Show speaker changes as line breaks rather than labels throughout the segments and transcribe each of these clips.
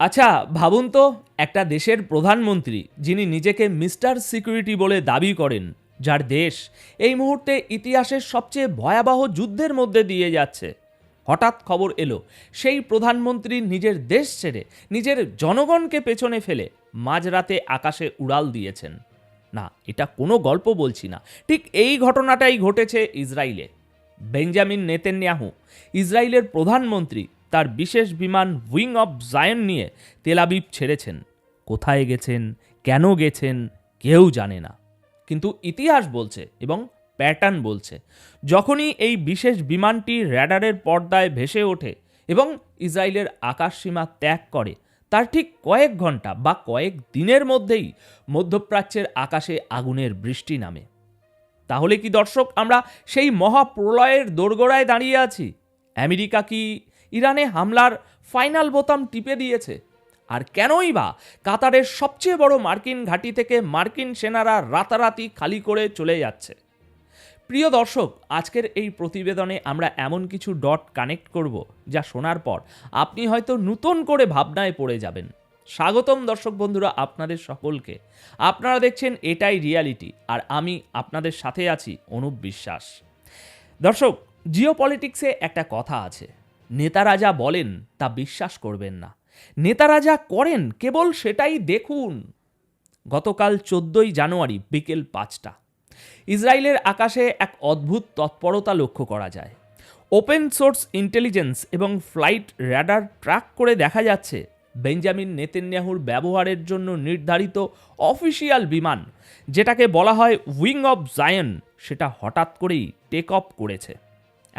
আচ্ছা, ভাবুন তো, একটা দেশের প্রধানমন্ত্রী যিনি নিজেকে মিস্টার সিকিউরিটি বলে দাবি করেন, যার দেশ এই মুহূর্তে ইতিহাসের সবচেয়ে ভয়াবহ যুদ্ধের মধ্যে দিয়ে যাচ্ছে, হঠাৎ খবর এলো সেই প্রধানমন্ত্রী নিজের দেশ ছেড়ে নিজের জনগণকে পেছনে ফেলে মাঝরাতে আকাশে উড়াল দিয়েছেন। না, এটা কোনো গল্প বলছি না, ঠিক এই ঘটনাটাই ঘটেছে ইসরায়েলে। বেঞ্জামিন নেতানিয়াহু, ইসরায়েলের প্রধানমন্ত্রী, তার বিশেষ বিমান উইং অফ জায়ন নিয়ে তেল আবিব ছেড়েছেন। কোথায় গেছেন, কেন গেছেন, কেউ জানে না। কিন্তু ইতিহাস বলছে এবং প্যাটার্ন বলছে, যখনই এই বিশেষ বিমানটি র্যাডারের পর্দায় ভেসে ওঠে এবং ইসরায়েলের আকাশসীমা ত্যাগ করে, তার ঠিক কয়েক ঘন্টা বা কয়েক দিনের মধ্যেই মধ্যপ্রাচ্যের আকাশে আগুনের বৃষ্টি নামে। তাহলে কি দর্শক, আমরা সেই মহাপ্রলয়ের দোরগোড়ায় দাঁড়িয়ে আছি? আমেরিকা কি ইরানে হামলার ফাইনাল বোতাম টিপে দিয়েছে? আর কেনই বা কাতারের সবচেয়ে বড় মার্কিন ঘাঁটি থেকে মার্কিন সেনারা রাতারাতি খালি করে চলে যাচ্ছে? প্রিয় দর্শক, আজকের এই প্রতিবেদনে আমরা এমন কিছু ডট কানেক্ট করব যা শোনার পর আপনি হয়তো নতুন করে ভাবনায় পড়ে যাবেন। স্বাগতম দর্শক বন্ধুরা আপনাদের সকলকে। আপনারা দেখছেন এটাই রিয়ালিটি, আর আমি আপনাদের সাথে আছি অনুপ বিশ্বাস। দর্শক, জিওপলিটিক্সে একটা কথা আছে, নেতারা যা বলেন তা বিশ্বাস করবেন না, নেতারা যা করেন কেবল সেটাই দেখুন। গতকাল 14ই জানুয়ারি বিকেল 5টা ইসরায়েলের আকাশে এক অদ্ভুত তৎপরতা লক্ষ্য করা যায়। ওপেন সোর্স ইন্টেলিজেন্স এবং ফ্লাইট র্যাডার ট্র্যাক করে দেখা যাচ্ছে বেঞ্জামিন নেতানিয়াহুর ব্যবহারের জন্য নির্ধারিত অফিসিয়াল বিমান, যেটাকে বলা হয় উইং অফ জায়ন, সেটা হঠাৎ করেই টেক অফ করেছে।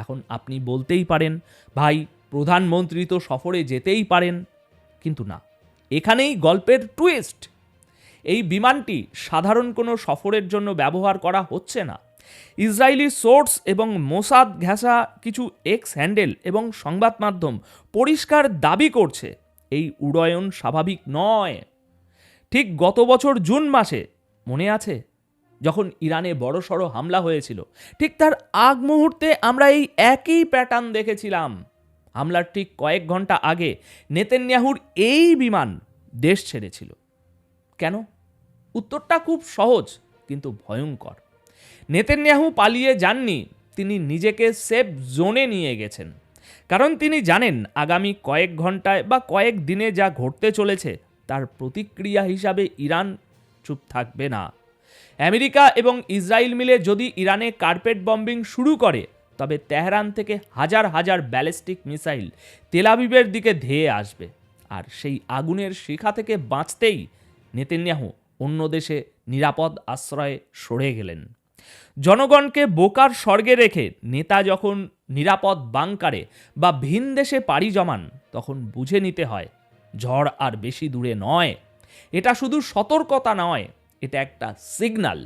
এখন আপনি বলতেই পারেন, ভাই, প্রধানমন্ত্রী তো সফরে যেতেই পারেন। কিন্তু না, এখানেই গল্পের টুইস্ট। এই বিমানটি সাধারণ কোনো সফরের জন্য ব্যবহার করা হচ্ছে না। ইসরায়েলি সোর্স এবং মোসাদ ঘেঁষা কিছু এক্স হ্যান্ডেল এবং সংবাদ মাধ্যম পরিষ্কার দাবি করছে এই উড্ডয়ন স্বাভাবিক নয়। ঠিক গত বছর জুন মাসে, মনে আছে, যখন ইরানে বড়সড় হামলা হয়েছিল, ঠিক তার আগ মুহূর্তে আমরা এই একই প্যাটার্ন দেখেছিলাম। হামলার ঠিক কয়েক ঘন্টা আগে নেতানিয়াহুর এই বিমান দেশ ছেড়েছিল। কেন? উত্তরটা খুব সহজ কিন্তু ভয়ঙ্কর। নেতানিয়াহু পালিয়ে যাননি, তিনি নিজেকে সেফ জোনে নিয়ে গেছেন। কারণ তিনি জানেন আগামী কয়েক ঘন্টায় বা কয়েক দিনে যা ঘটতে চলেছে তার প্রতিক্রিয়া হিসাবে ইরান চুপ থাকবে না। আমেরিকা এবং ইসরায়েল মিলে যদি ইরানে কার্পেট বম্বিং শুরু করে, তবে তেহরান থেকে হাজার হাজার ব্যালিস্টিক মিসাইল তেল আবিবের দিকে ধেয়ে আসবে। আর সেই আগুনের শিখা থেকে বাঁচতেই নেতানিয়াহু অন্য দেশে নিরাপদ আশ্রয়ে সরে গেলেন। জনগণকে বোকার স্বর্গে রেখে নেতা যখন নিরাপদ বাংকারে বা ভিন দেশে পাড়ি জমান, তখন বুঝে নিতে হয় ঝড় আর বেশি দূরে নয়। এটা শুধু সতর্কতা নয়, এটা একটা signal,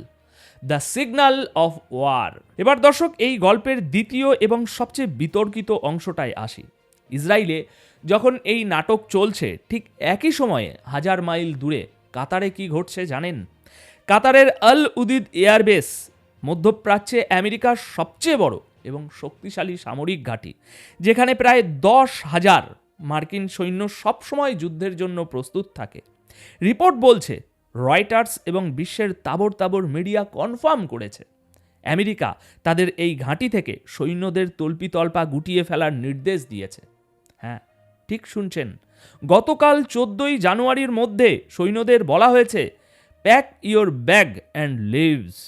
the signal of war. এবার দর্শক, এই গল্পের দ্বিতীয় এবং সবচেয়ে বিতর্কিত অংশটায় আসি। ইসরায়েলে যখন এই নাটক চলছে, ঠিক একই সময়ে হাজার মাইল দূরে কাতারে কি ঘটছে জানেন? কাতারের আল উদিদ এয়ারবেস মধ্যপ্রাচ্যে আমেরিকার সবচেয়ে বড় এবং শক্তিশালী সামরিক ঘাঁটি, যেখানে প্রায় 10,000 মার্কিন সৈন্য সবসময় যুদ্ধের জন্য প্রস্তুত থাকে। রিপোর্ট বলছে, রয়টার্স এবং বিশ্বের তাবড় তাবড় মিডিয়া কনফার্ম করেছে, আমেরিকা তাদের এই ঘাঁটি থেকে সৈন্যদের তল্পিতল্পা গুটিয়ে ফেলার নির্দেশ দিয়েছে। হ্যাঁ, ঠিক শুনছেন, গতকাল 14ই জানুয়ারির মধ্যে সৈন্যদের বলা হয়েছে, pack your bag and leaves.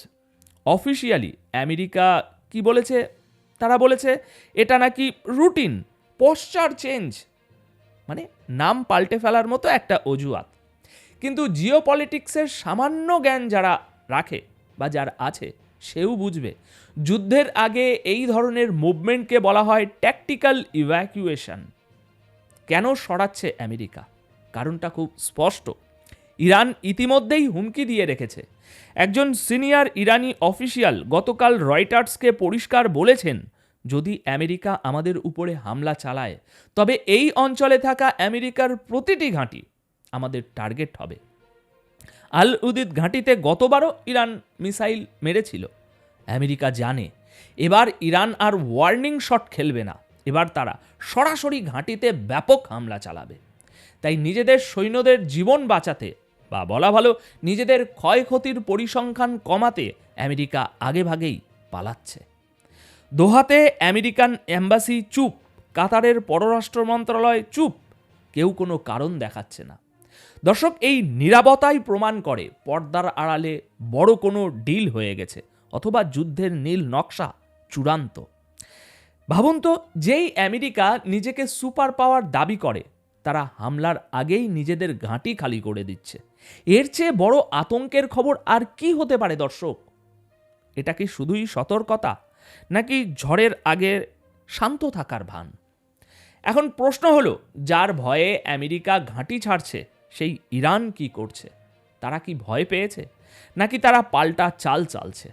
Officially America কি বলেছে? তারা বলেছে এটা নাকি রুটিন পশ্চার চেঞ্জ, মানে নাম পাল্টে ফেলার মতো একটা অজুহাত। কিন্তু জিওপলিটিক্সের সামান্য জ্ঞান যারা রাখে বা যার আছে, সেও বুঝবে যুদ্ধের আগে এই ধরনের মুভমেন্টকে বলা হয় ট্যাকটিক্যাল ইভ্যাকুয়েশন। কেন সরাচ্ছে আমেরিকা? কারণটা খুব স্পষ্ট। ইরান ইতিমধ্যেই হুমকি দিয়ে রেখেছে। একজন সিনিয়র ইরানি অফিসিয়াল গতকাল রয়টার্সকে পরিষ্কার বলেছেন, যদি আমেরিকা আমাদের উপরে হামলা চালায়, তবে এই অঞ্চলে থাকা আমেরিকার প্রতিটি ঘাঁটি আমাদের টার্গেট হবে। আল উদিদ ঘাঁটিতে গতবারও ইরান মিসাইল মেরেছিল। আমেরিকা জানে এবার ইরান আর ওয়ার্নিং শট খেলবে না, এবার তারা সরাসরি ঘাঁটিতে ব্যাপক হামলা চালাবে। তাই নিজেদের সৈন্যদের জীবন বাঁচাতে বা বলা ভালো নিজেদের ক্ষয়ক্ষতির পরিসংখ্যান কমাতে আমেরিকা আগেভাগেই পালাচ্ছে। দোহাতে আমেরিকান এম্বাসি চুপ, কাতারের পররাষ্ট্র মন্ত্রণালয় চুপ, কেউ কোনো কারণ দেখাচ্ছে না। দর্শক, এই নীরবতাই প্রমাণ করে পর্দার আড়ালে বড় কোনো ডিল হয়ে গেছে, অথবা যুদ্ধের নীল নকশা চূড়ান্ত। ভাবুন তো, যেই আমেরিকা নিজেকে সুপার পাওয়ার দাবি করে, তারা হামলার আগেই নিজেদের ঘাঁটি খালি করে দিচ্ছে। এর চেয়ে বড় আতঙ্কের খবর আর কি হতে পারে দর্শক? এটা কি শুধুই সতর্কতা, নাকি ঝড়ের আগে শান্ত থাকার ভান? এখন প্রশ্ন হলো, যার ভয়ে আমেরিকা ঘাঁটি ছাড়ছে, সেই ইরান কি করছে? তারা কি ভয় পেয়েছে, নাকি তারা পাল্টা চাল চালছে?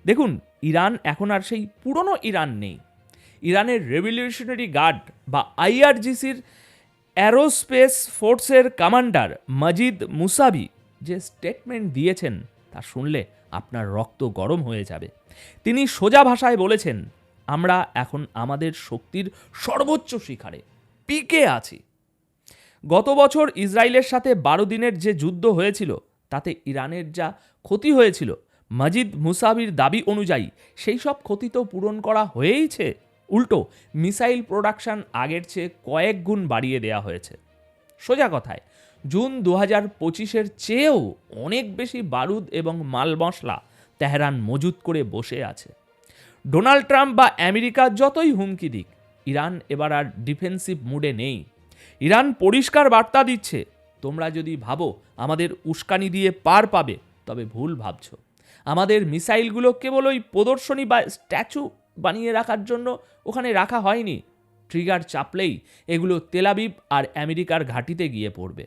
দেখুন, ইরান এখন আর সেই পুরনো ইরান নেই। ইরানের রেভলিউশনারি গার্ড বা আইআরজিসির অ্যারোস্পেস ফোর্সের কমান্ডার মজিদ মুসাবি যে স্টেটমেন্ট দিয়েছেন, তা শুনলে আপনার রক্ত গরম হয়ে যাবে। তিনি সোজা ভাষায় বলেছেন, আমরা এখন আমাদের শক্তির সর্বোচ্চ শিখরে, পিকে আছি। গত বছর ইসরায়েলের সাথে 12 দিনের যে যুদ্ধ হয়েছিল, তাতে ইরানের যা ক্ষতি হয়েছিল, মজিদ মুসাবির দাবি অনুযায়ী সেই সব ক্ষতি তো পূরণ করা হয়েইছে। উল্টো মিসাইল প্রোডাকশন আগের চেয়ে কয়েক গুণ বাড়িয়ে দেওয়া হয়েছে। সোজা কথায়, জুন 2025-এর চেয়েও অনেক বেশি বারুদ এবং মাল মশলা তেহরান মজুত করে বসে আছে। ডোনাল্ড ট্রাম্প বা আমেরিকা যতই হুমকি দিক, ইরান এবার আর ডিফেন্সিভ মুডে নেই। ইরান পরিষ্কার বার্তা দিচ্ছে, তোমরা যদি ভাবো আমাদের উস্কানি দিয়ে পার পাবে, তবে ভুল ভাবছ। আমাদের মিসাইলগুলো কেবল ওই প্রদর্শনী বা স্ট্যাচু বানিয়ে রাখার জন্য ওখানে রাখা হয়নি। ট্রিগার চাপলেই এগুলো তেলাবিব আর আমেরিকার ঘাঁটিতে গিয়ে পড়বে।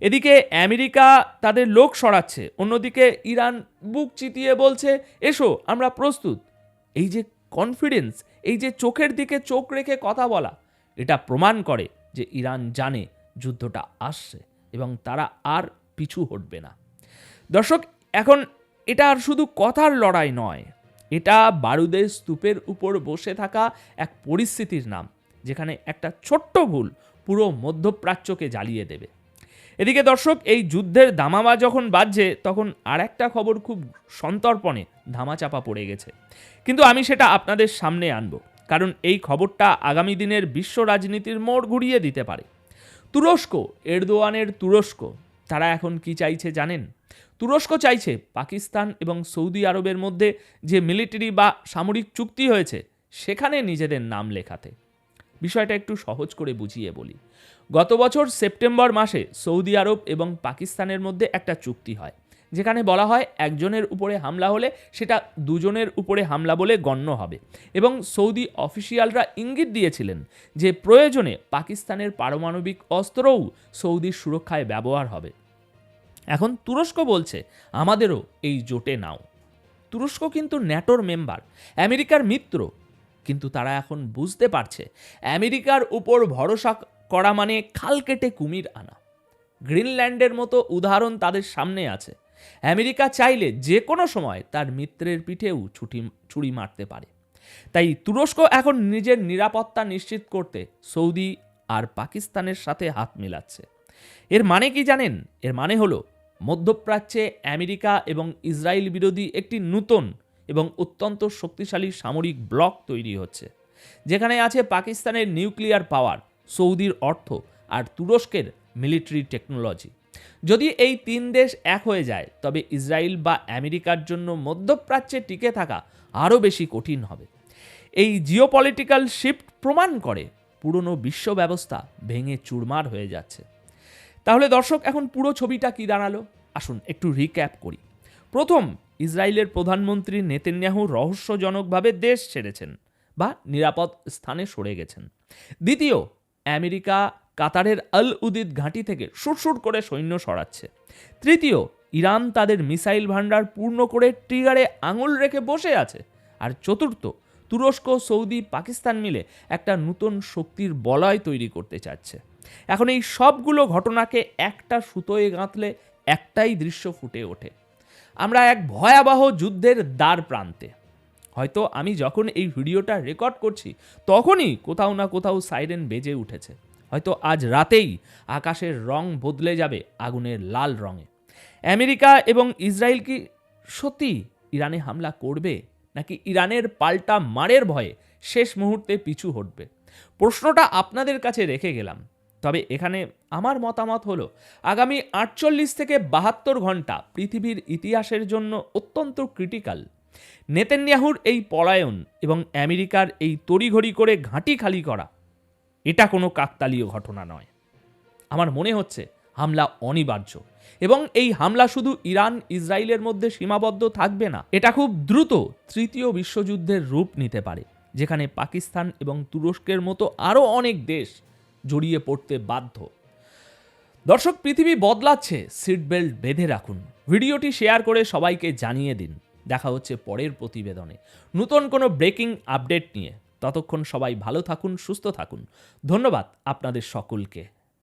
এদিকে আমেরিকা তাদের লোক সরাচ্ছে, অন্যদিকে ইরান বুক চিতিয়ে বলছে, এসো আমরা প্রস্তুত। এই যে কনফিডেন্স, এই যে চোখের দিকে চোখ রেখে কথা বলা, এটা প্রমাণ করে যে ইরান জানে যুদ্ধটা আসছে এবং তারা আর পিছু হটবে না। দর্শক, এখন এটা আর শুধু কথার লড়াই নয়, এটা বারুদের স্তূপের উপর বসে থাকা এক পরিস্থিতির নাম, যেখানে একটা ছোট্ট ভুল পুরো মধ্যপ্রাচ্যকে জ্বালিয়ে দেবে। এদিকে দর্শক, এই যুদ্ধের দামামা যখন বাজছে, তখন আর একটা খবর খুব সন্তর্পণে ধামাচাপা পড়ে গেছে। কিন্তু আমি সেটা আপনাদের সামনে আনব, কারণ এই খবরটা আগামী দিনের বিশ্ব রাজনীতির মোড় ঘুরিয়ে দিতে পারে। তুরস্ক, এরদোয়ানের তুরস্ক, তারা এখন কি চাইছে জানেন? তুরস্ক চাইছে পাকিস্তান এবং সৌদি আরবের মধ্যে যে মিলিটারি বা সামরিক চুক্তি হয়েছে, সেখানে নিজেদের নাম লেখাতে। বিষয়টা একটু সহজ করে বুঝিয়ে বলি। গত বছর সেপ্টেম্বর মাসে সৌদি আরব এবং পাকিস্তানের মধ্যে একটা চুক্তি হয়, যেখানে বলা হয় একজনের উপরে হামলা হলে সেটা দুজনের উপরে হামলা বলে গণ্য হবে, এবং সৌদি অফিসিয়ালরা ইঙ্গিত দিয়েছিলেন যে প্রয়োজনে পাকিস্তানের পারমাণবিক অস্ত্রও সৌদির সুরক্ষায় ব্যবহার হবে। এখন তুরস্ক বলছে, আমাদেরও এই জোটে নাও। তুরস্ক কিন্তু ন্যাটোর মেম্বার, আমেরিকার মিত্র, কিন্তু তারা এখন বুঝতে পারছে আমেরিকার উপর ভরসা করা মানে খাল কেটে কুমির আনা। গ্রিনল্যান্ডের মতো উদাহরণ তাদের সামনে আছে। আমেরিকা চাইলে যে কোনো সময় তার মিত্রের পিঠেও ছুরি মারতে পারে। তাই তুরস্ক এখন নিজের নিরাপত্তা নিশ্চিত করতে সৌদি আর পাকিস্তানের সাথে হাত মিলাচ্ছে। এর মানে কি জানেন? এর মানে হলো মধ্যপ্রাচ্যে আমেরিকা এবং ইসরায়েল বিরোধী একটি নতুন এবং অত্যন্ত শক্তিশালী সামরিক ব্লক তৈরি হচ্ছে, যেখানে আছে পাকিস্তানের নিউক্লিয়ার পাওয়ার, সৌদির অর্থ আর তুরস্কের মিলিটারি টেকনোলজি। যদি এই তিন দেশ এক হয়ে যায়, তবে ইসরায়েল বা আমেরিকার জন্য মধ্যপ্রাচ্যে টিকে থাকা আরও বেশি কঠিন হবে। এই জিওপলিটিক্যাল শিফট প্রমাণ করে পুরনো বিশ্ব ব্যবস্থা ভেঙে চুরমার হয়ে যাচ্ছে। তাহলে দর্শক, এখন পুরো ছবিটা কি দাঁড়ালো? আসুন একটু রিক্যাপ করি। প্রথম, ইসরায়েলের প্রধানমন্ত্রী নেতানিয়াহু রহস্যজনকভাবে দেশ ছেড়েছেন বা নিরাপদ স্থানে সরে গেছেন। দ্বিতীয়, আমেরিকা কাতারের আল উদিদ ঘাঁটি থেকে সুরসুর করে সৈন্য সরাচ্ছে। তৃতীয়, ইরান তাদের মিসাইল ভান্ডার পূর্ণ করে ট্রিগারে আঙুল রেখে বসে আছে। আর চতুর্থ, তুরস্ক, সৌদি, পাকিস্তান মিলে একটা নতুন শক্তির বলয় তৈরি করতে চাচ্ছে। এখন এই সবগুলো ঘটনাকে একটা সুতোয় গাঁথলে একটাই দৃশ্য ফুটে ওঠে। আমরা এক ভয়াবহ যুদ্ধের দ্বার প্রান্তে। হয়তো আমি যখন এই ভিডিওটা রেকর্ড করছি, তখনই কোথাও না কোথাও সাইরেন বেজে উঠেছে। হয়তো আজ রাতেই আকাশের রং বদলে যাবে আগুনের লাল রঙে। আমেরিকা এবং ইসরায়েল কি সত্যি ইরানে হামলা করবে, নাকি ইরানের পাল্টা মারের ভয়ে শেষ মুহূর্তে পিছু হটবে? প্রশ্নটা আপনাদের কাছে রেখে গেলাম। তবে এখানে আমার মতামত হলো, আগামী 48 থেকে 72 ঘন্টা পৃথিবীর ইতিহাসের জন্য অত্যন্ত ক্রিটিক্যাল। নেতানিয়াহুর এই পলায়ন এবং আমেরিকার এই তড়িঘড়ি করে ঘাঁটি খালি করা, এটা কোনো কাকতালীয় ঘটনা নয়। আমার মনে হচ্ছে হামলা অনিবার্য, এবং এই হামলা শুধু ইরান ইসরায়েলের মধ্যে সীমাবদ্ধ থাকবে না। এটা খুব দ্রুত তৃতীয় বিশ্বযুদ্ধের রূপ নিতে পারে, যেখানে পাকিস্তান এবং তুরস্কের মতো আরও অনেক দেশ জড়িয়ে পড়তে বাধ্য। দর্শক, পৃথিবী বদলাচ্ছে, সিট বেল্ট বেঁধে রাখুন। ভিডিওটি শেয়ার করে সবাইকে জানিয়ে দিন। দেখা হচ্ছে পরের প্রতিবেদনে নতুন কোনো ব্রেকিং আপডেট নিয়ে। ততক্ষণ সবাই ভালো থাকুন, সুস্থ থাকুন। ধন্যবাদ আপনাদের সকলকে।